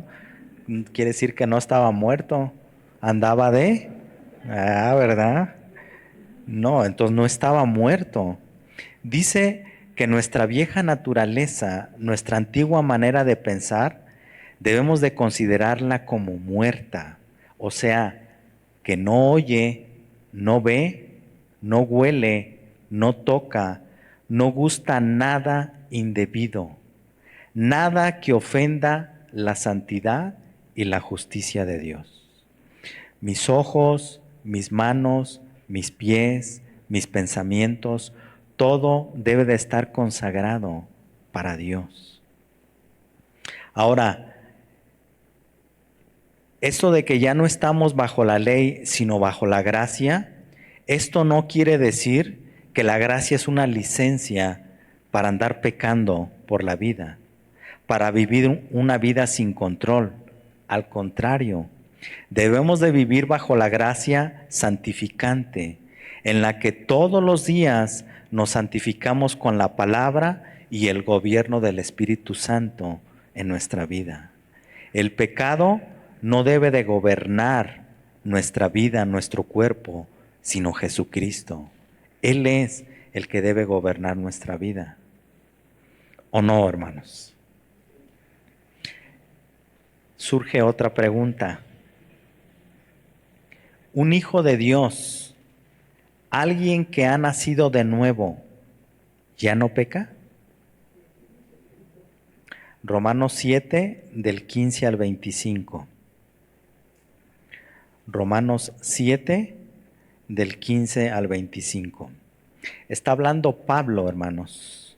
Quiere decir que no estaba muerto, andaba de... ¿verdad? No, entonces no estaba muerto. Dice que nuestra vieja naturaleza, nuestra antigua manera de pensar, debemos de considerarla como muerta. O sea, que no oye, no ve, no huele, no toca, no gusta nada indebido, nada que ofenda la santidad y la justicia de Dios. Mis ojos, mis manos, mis pies, mis pensamientos, todo debe de estar consagrado para Dios. Ahora, esto de que ya no estamos bajo la ley, sino bajo la gracia, esto no quiere decir que la gracia es una licencia para andar pecando por la vida, para vivir una vida sin control. Al contrario, debemos de vivir bajo la gracia santificante, en la que todos los días nos santificamos con la palabra y el gobierno del Espíritu Santo en nuestra vida. El pecado no debe de gobernar nuestra vida, nuestro cuerpo, sino Jesucristo. Él es el que debe gobernar nuestra vida. ¿O no, hermanos? Surge otra pregunta. Un hijo de Dios, alguien que ha nacido de nuevo, ¿ya no peca? Romanos 7, del 15 al 25. Romanos 7, del 15 al 25. Está hablando Pablo, hermanos,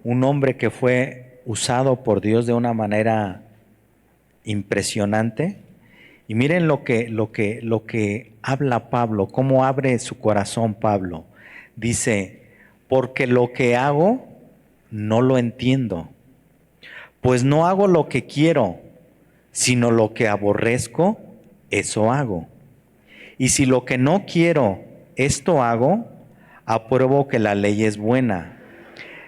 un hombre que fue usado por Dios de una manera impresionante. Y miren lo que habla Pablo, cómo abre su corazón Pablo. Dice, porque lo que hago no lo entiendo, pues no hago lo que quiero, sino lo que aborrezco, eso hago. Y si lo que no quiero, esto hago, apruebo que la ley es buena.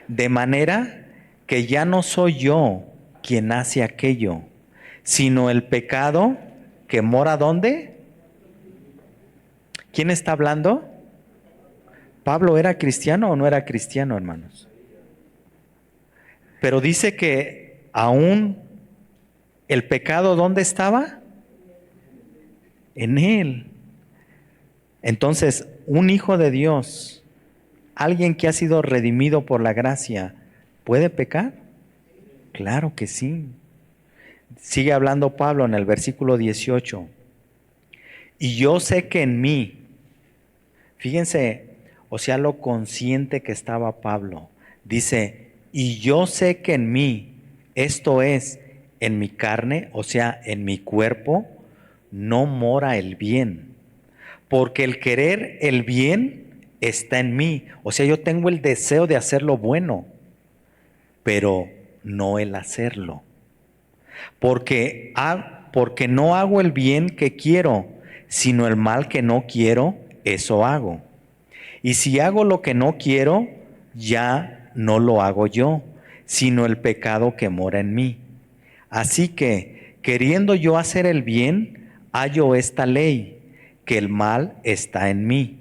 De manera que ya no soy yo quien hace aquello, sino el pecado que mora ¿dónde? ¿Quién está hablando? ¿Pablo era cristiano o no era cristiano, hermanos? Pero dice que aún el pecado, ¿dónde estaba? En él. Entonces, un hijo de Dios, alguien que ha sido redimido por la gracia, ¿puede pecar? Claro que sí. Sigue hablando Pablo en el versículo 18. Y yo sé que en mí, fíjense, o sea, lo consciente que estaba Pablo. Dice, y yo sé que en mí, esto es, en mi carne, o sea, en mi cuerpo, no mora el bien. Porque el querer el bien está en mí. O sea, yo tengo el deseo de hacer lo bueno, pero no el hacerlo. Porque no hago el bien que quiero, sino el mal que no quiero, eso hago. Y si hago lo que no quiero, ya no lo hago yo, sino el pecado que mora en mí. Así que, queriendo yo hacer el bien, hallo esta ley, que el mal está en mí.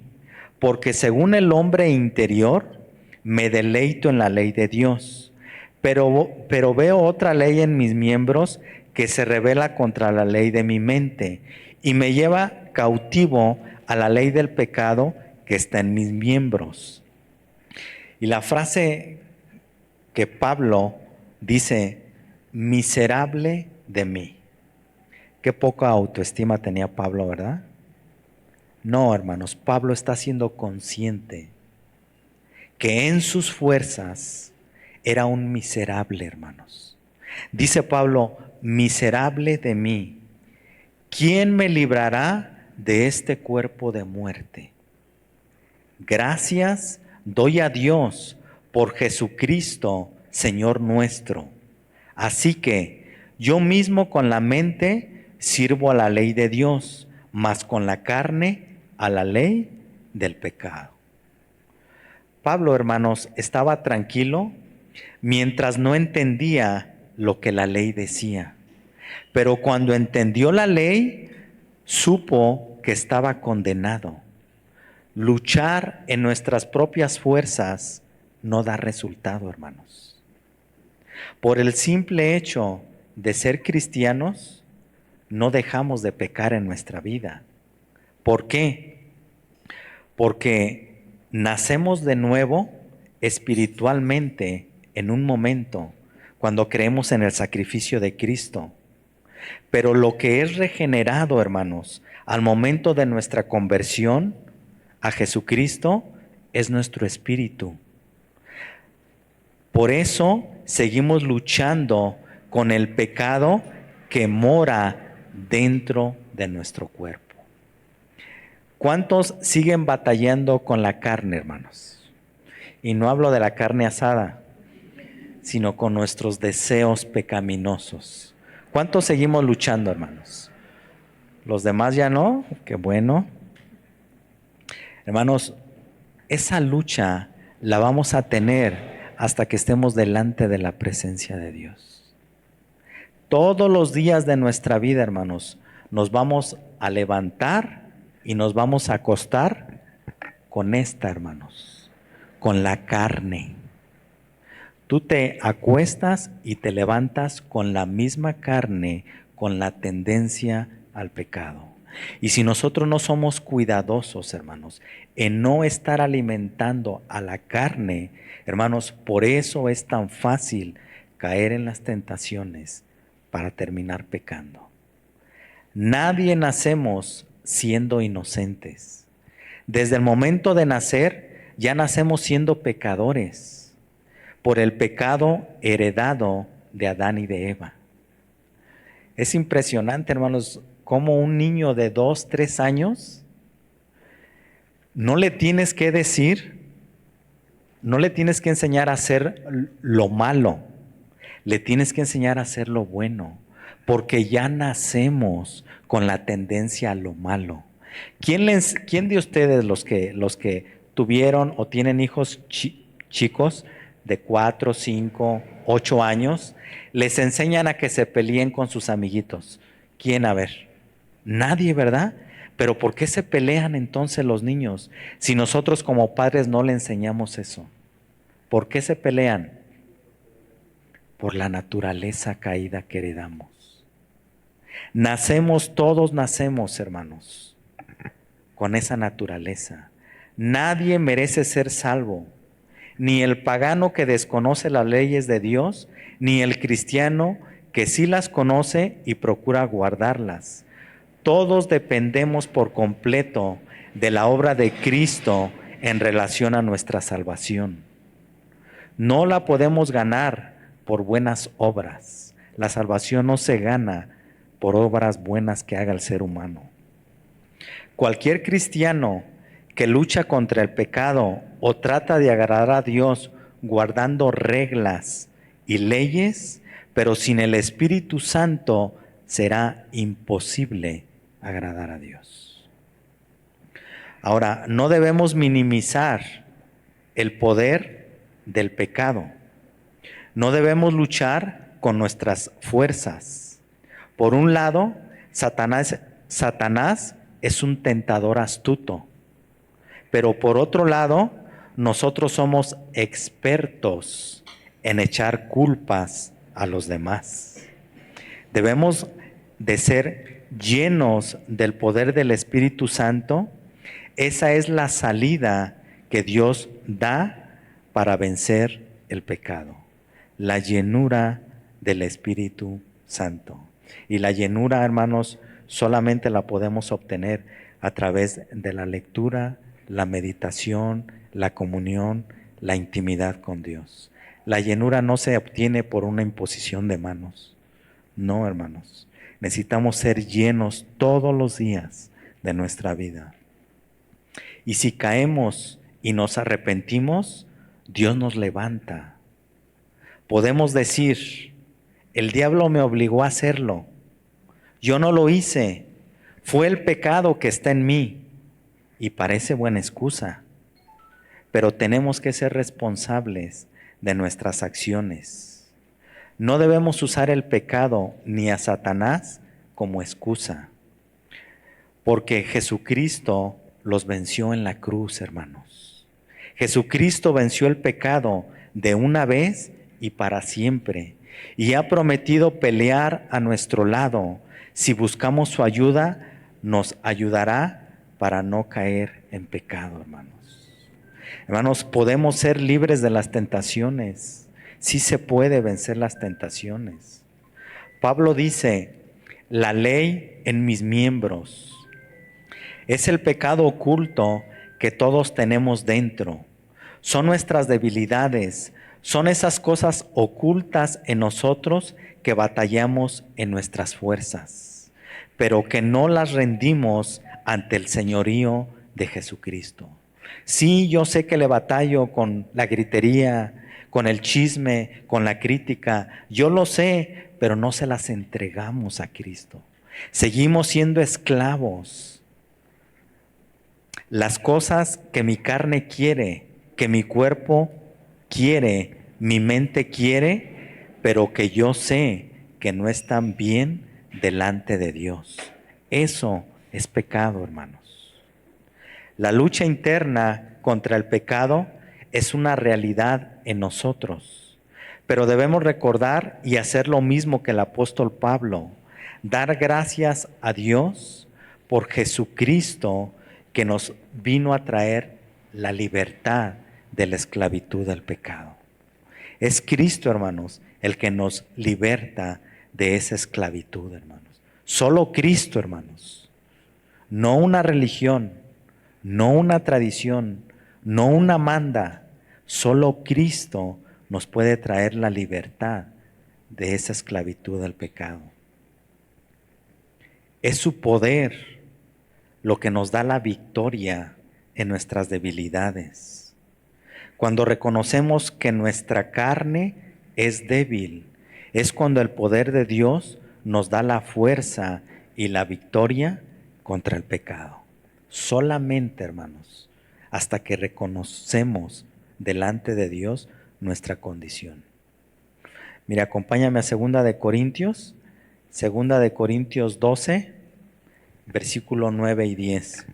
Porque según el hombre interior, me deleito en la ley de Dios. Pero veo otra ley en mis miembros que se rebela contra la ley de mi mente y me lleva cautivo a la ley del pecado que está en mis miembros. Y la frase que Pablo dice, miserable de mí. Qué poca autoestima tenía Pablo, ¿verdad? No, hermanos, Pablo está siendo consciente que en sus fuerzas era un miserable, hermanos. Dice Pablo, miserable de mí, ¿quién me librará de este cuerpo de muerte? Gracias doy a Dios por Jesucristo, Señor nuestro. Así que yo mismo con la mente sirvo a la ley de Dios, mas con la carne a la ley del pecado. Pablo, hermanos, estaba tranquilo mientras no entendía lo que la ley decía. Pero cuando entendió la ley, supo que estaba condenado. Luchar en nuestras propias fuerzas no da resultado, hermanos. Por el simple hecho de ser cristianos, no dejamos de pecar en nuestra vida. ¿Por qué? Porque nacemos de nuevo espiritualmente en un momento cuando creemos en el sacrificio de Cristo. Pero lo que es regenerado, hermanos, al momento de nuestra conversión a Jesucristo, es nuestro espíritu. Por eso seguimos luchando con el pecado que mora dentro de nuestro cuerpo. ¿Cuántos siguen batallando con la carne, hermanos? Y no hablo de la carne asada, sino con nuestros deseos pecaminosos. ¿Cuántos seguimos luchando, hermanos? Los demás ya no, qué bueno. Hermanos, esa lucha la vamos a tener hasta que estemos delante de la presencia de Dios. Todos los días de nuestra vida, hermanos, nos vamos a levantar y nos vamos a acostar con esta, hermanos, con la carne. Tú te acuestas y te levantas con la misma carne, con la tendencia al pecado. Y si nosotros no somos cuidadosos, hermanos, en no estar alimentando a la carne, hermanos, por eso es tan fácil caer en las tentaciones para terminar pecando. Nadie nacemos siendo inocentes. Desde el momento de nacer, ya nacemos siendo pecadores por el pecado heredado de Adán y de Eva. Es impresionante, hermanos, cómo un niño de 2, 3 años, no le tienes que decir, no le tienes que enseñar a hacer lo malo, le tienes que enseñar a hacer lo bueno, porque ya nacemos con la tendencia a lo malo. ¿Quién de ustedes, los que tuvieron o tienen hijos chicos de 4, 5, 8 años, les enseñan a que se peleen con sus amiguitos? ¿Quién? A ver. Nadie, ¿verdad? Pero ¿por qué se pelean entonces los niños si nosotros como padres no le enseñamos eso? ¿Por qué se pelean? Por la naturaleza caída que heredamos. Todos nacemos, hermanos, con esa naturaleza. Nadie merece ser salvo, ni el pagano que desconoce las leyes de Dios, ni el cristiano que sí las conoce y procura guardarlas. Todos dependemos por completo de la obra de Cristo en relación a nuestra salvación. No la podemos ganar por buenas obras. La salvación no se gana por obras buenas que haga el ser humano. Cualquier cristiano que lucha contra el pecado o trata de agradar a Dios guardando reglas y leyes, pero sin el Espíritu Santo, será imposible agradar a Dios. Ahora, no debemos minimizar el poder del pecado. No debemos luchar con nuestras fuerzas. Por un lado, Satanás es un tentador astuto, pero por otro lado, nosotros somos expertos en echar culpas a los demás. Debemos de ser llenos del poder del Espíritu Santo. Esa es la salida que Dios da para vencer el pecado. La llenura del Espíritu Santo. Y la llenura, hermanos, solamente la podemos obtener a través de la lectura, la meditación, la comunión, la intimidad con Dios. La llenura no se obtiene por una imposición de manos. No, hermanos. Necesitamos ser llenos todos los días de nuestra vida. Y si caemos y nos arrepentimos, Dios nos levanta. Podemos decir, el diablo me obligó a hacerlo. Yo no lo hice. Fue el pecado que está en mí. Y parece buena excusa. Pero tenemos que ser responsables de nuestras acciones. No debemos usar el pecado ni a Satanás como excusa. Porque Jesucristo los venció en la cruz, hermanos. Jesucristo venció el pecado de una vez y para siempre. Y ha prometido pelear a nuestro lado. Si buscamos su ayuda, nos ayudará para no caer en pecado, hermanos. Hermanos, podemos ser libres de las tentaciones. Sí se puede vencer las tentaciones. Pablo dice, la ley en mis miembros. Es el pecado oculto que todos tenemos dentro. Son nuestras debilidades, son esas cosas ocultas en nosotros que batallamos en nuestras fuerzas, pero que no las rendimos ante el señorío de Jesucristo. Sí, yo sé que le batallo con la gritería, con el chisme, con la crítica. Yo lo sé, pero no se las entregamos a Cristo. Seguimos siendo esclavos. Las cosas que mi carne quiere, que mi cuerpo quiere, mi mente quiere, pero que yo sé que no están bien delante de Dios. Eso es pecado, hermanos. La lucha interna contra el pecado es una realidad en nosotros, pero debemos recordar y hacer lo mismo que el apóstol Pablo, dar gracias a Dios por Jesucristo que nos vino a traer la libertad de la esclavitud del pecado. Es Cristo, hermanos, el que nos liberta de esa esclavitud, hermanos. Solo Cristo, hermanos. No una religión, no una tradición, no una manda. Solo Cristo nos puede traer la libertad de esa esclavitud del pecado. Es su poder lo que nos da la victoria en nuestras debilidades. Cuando reconocemos que nuestra carne es débil, es cuando el poder de Dios nos da la fuerza y la victoria contra el pecado. Solamente, hermanos, hasta que reconocemos delante de Dios nuestra condición. Mira, acompáñame a 2 de Corintios 12, versículo 9 y 10.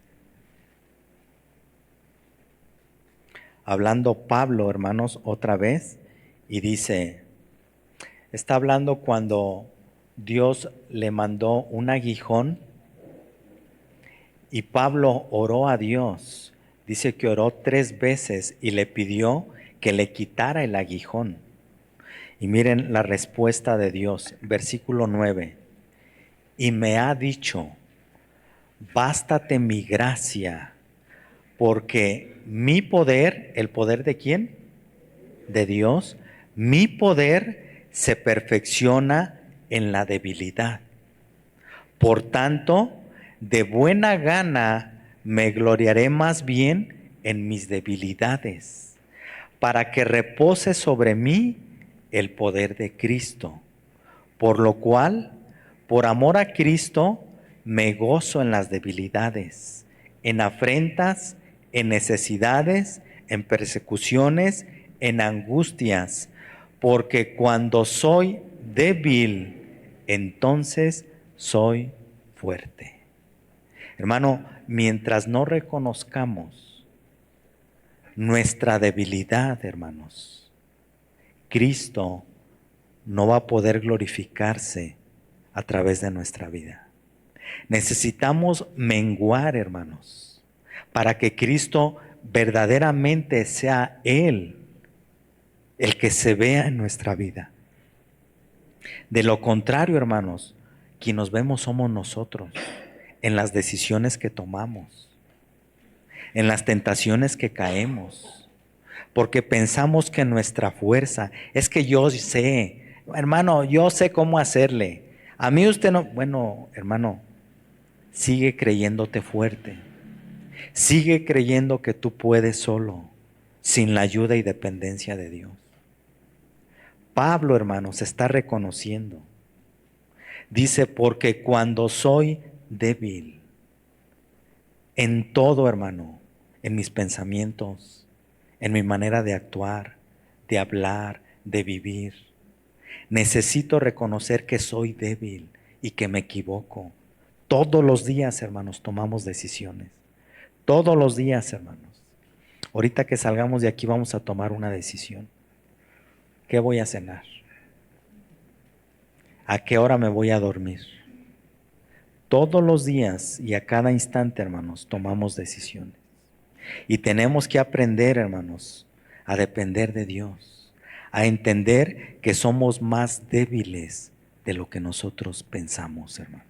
Hablando Pablo, hermanos, otra vez, y dice, está hablando cuando Dios le mandó un aguijón y Pablo oró a Dios. Dice que oró 3 veces y le pidió que le quitara el aguijón. Y miren la respuesta de Dios, versículo 9. Y me ha dicho, bástate mi gracia, porque mi poder, ¿el poder de quién? De Dios. Mi poder se perfecciona en la debilidad. Por tanto, de buena gana me gloriaré más bien en mis debilidades, para que repose sobre mí el poder de Cristo. Por lo cual, por amor a Cristo, me gozo en las debilidades, en afrentas, en necesidades, en persecuciones, en angustias, porque cuando soy débil, entonces soy fuerte. Hermano, mientras no reconozcamos nuestra debilidad, hermanos, Cristo no va a poder glorificarse a través de nuestra vida. Necesitamos menguar, hermanos, para que Cristo verdaderamente sea Él el que se vea en nuestra vida. De lo contrario, hermanos, quien nos vemos somos nosotros, en las decisiones que tomamos, en las tentaciones que caemos, porque pensamos que nuestra fuerza, es que yo sé, hermano, yo sé cómo hacerle. A mí usted no, bueno, hermano, sigue creyéndote fuerte. Sigue creyendo que tú puedes solo, sin la ayuda y dependencia de Dios. Pablo, hermano, se está reconociendo. Dice, porque cuando soy débil, en todo, hermano, en mis pensamientos, en mi manera de actuar, de hablar, de vivir, necesito reconocer que soy débil y que me equivoco. Todos los días, hermanos, tomamos decisiones. Todos los días, hermanos. Ahorita que salgamos de aquí vamos a tomar una decisión. ¿Qué voy a cenar? ¿A qué hora me voy a dormir? Todos los días y a cada instante, hermanos, tomamos decisiones. Y tenemos que aprender, hermanos, a depender de Dios, a entender que somos más débiles de lo que nosotros pensamos, hermanos.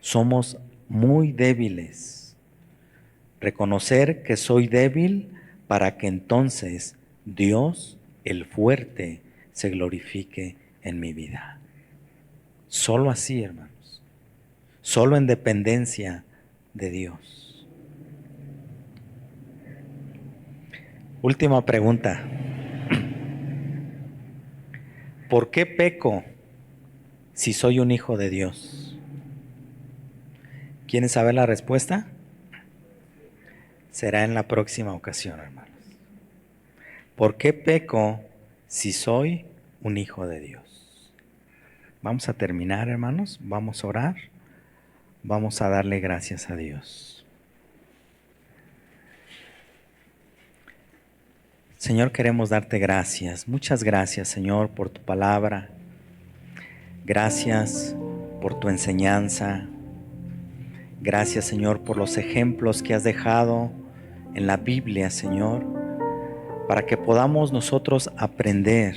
Somos muy débiles. Reconocer que soy débil para que entonces Dios, el fuerte, se glorifique en mi vida. Solo así, hermanos. Solo en dependencia de Dios. Última pregunta. ¿Por qué peco si soy un hijo de Dios? ¿Quieren saber la respuesta? Será en la próxima ocasión, hermanos. ¿Por qué peco si soy un hijo de Dios? Vamos a terminar, hermanos. Vamos a orar. Vamos a darle gracias a Dios. Señor, queremos darte gracias. Muchas gracias, Señor, por tu palabra. Gracias por tu enseñanza. Gracias, Señor, por los ejemplos que has dejado en la Biblia, Señor, para que podamos nosotros aprender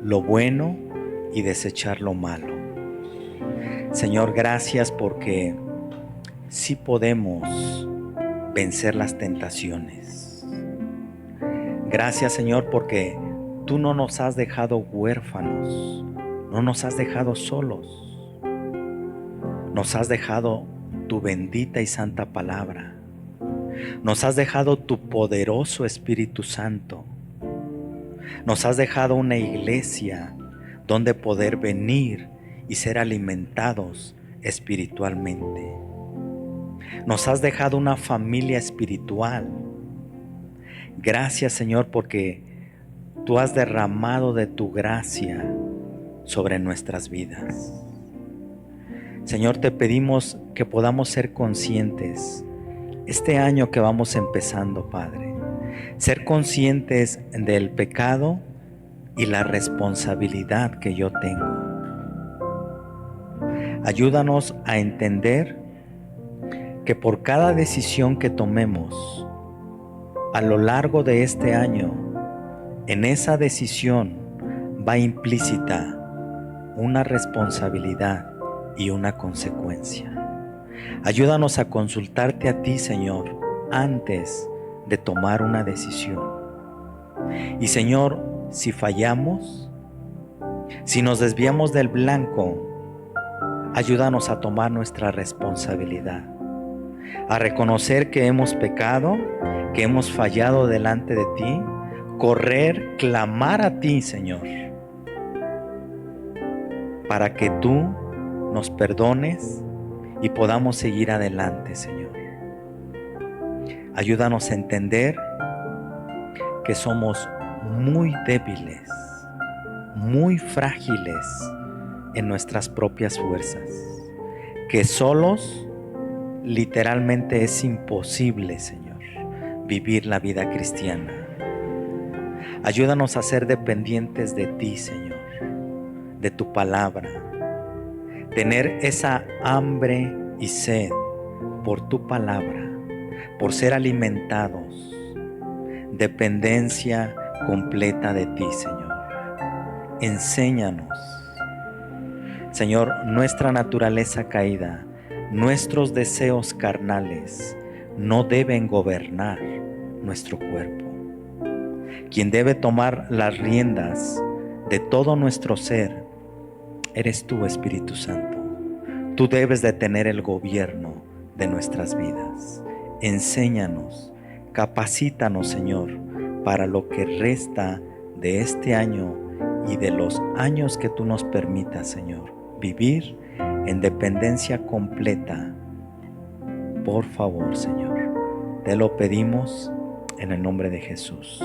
lo bueno y desechar lo malo. Señor, gracias porque sí podemos vencer las tentaciones. Gracias, Señor, porque tú no nos has dejado huérfanos, no nos has dejado solos. Nos has dejado tu bendita y santa palabra. Nos has dejado tu poderoso Espíritu Santo. Nos has dejado una iglesia donde poder venir y ser alimentados espiritualmente. Nos has dejado una familia espiritual. Gracias, Señor, porque tú has derramado de tu gracia sobre nuestras vidas. Señor, te pedimos que podamos ser conscientes este año que vamos empezando, Padre. Ser conscientes del pecado y la responsabilidad que yo tengo. Ayúdanos a entender que por cada decisión que tomemos a lo largo de este año, en esa decisión va implícita una responsabilidad y una consecuencia. Ayúdanos a consultarte a ti, Señor, antes de tomar una decisión. Y Señor, si fallamos, si nos desviamos del blanco, ayúdanos a tomar nuestra responsabilidad, a reconocer que hemos pecado, que hemos fallado delante de ti, correr, clamar a ti, Señor, para que tú nos perdones y podamos seguir adelante, Señor. Ayúdanos a entender que somos muy débiles, muy frágiles en nuestras propias fuerzas, que solos literalmente es imposible, Señor, vivir la vida cristiana. Ayúdanos a ser dependientes de ti, Señor, de tu palabra, tener esa hambre y sed por tu palabra, por ser alimentados, dependencia completa de ti, Señor. Enséñanos, Señor, nuestra naturaleza caída, nuestros deseos carnales no deben gobernar nuestro cuerpo. Quien debe tomar las riendas de todo nuestro ser eres tú, Espíritu Santo. Tú debes de tener el gobierno de nuestras vidas. Enséñanos, capacítanos, Señor, para lo que resta de este año y de los años que tú nos permitas, Señor, vivir en dependencia completa. Por favor, Señor, te lo pedimos en el nombre de Jesús.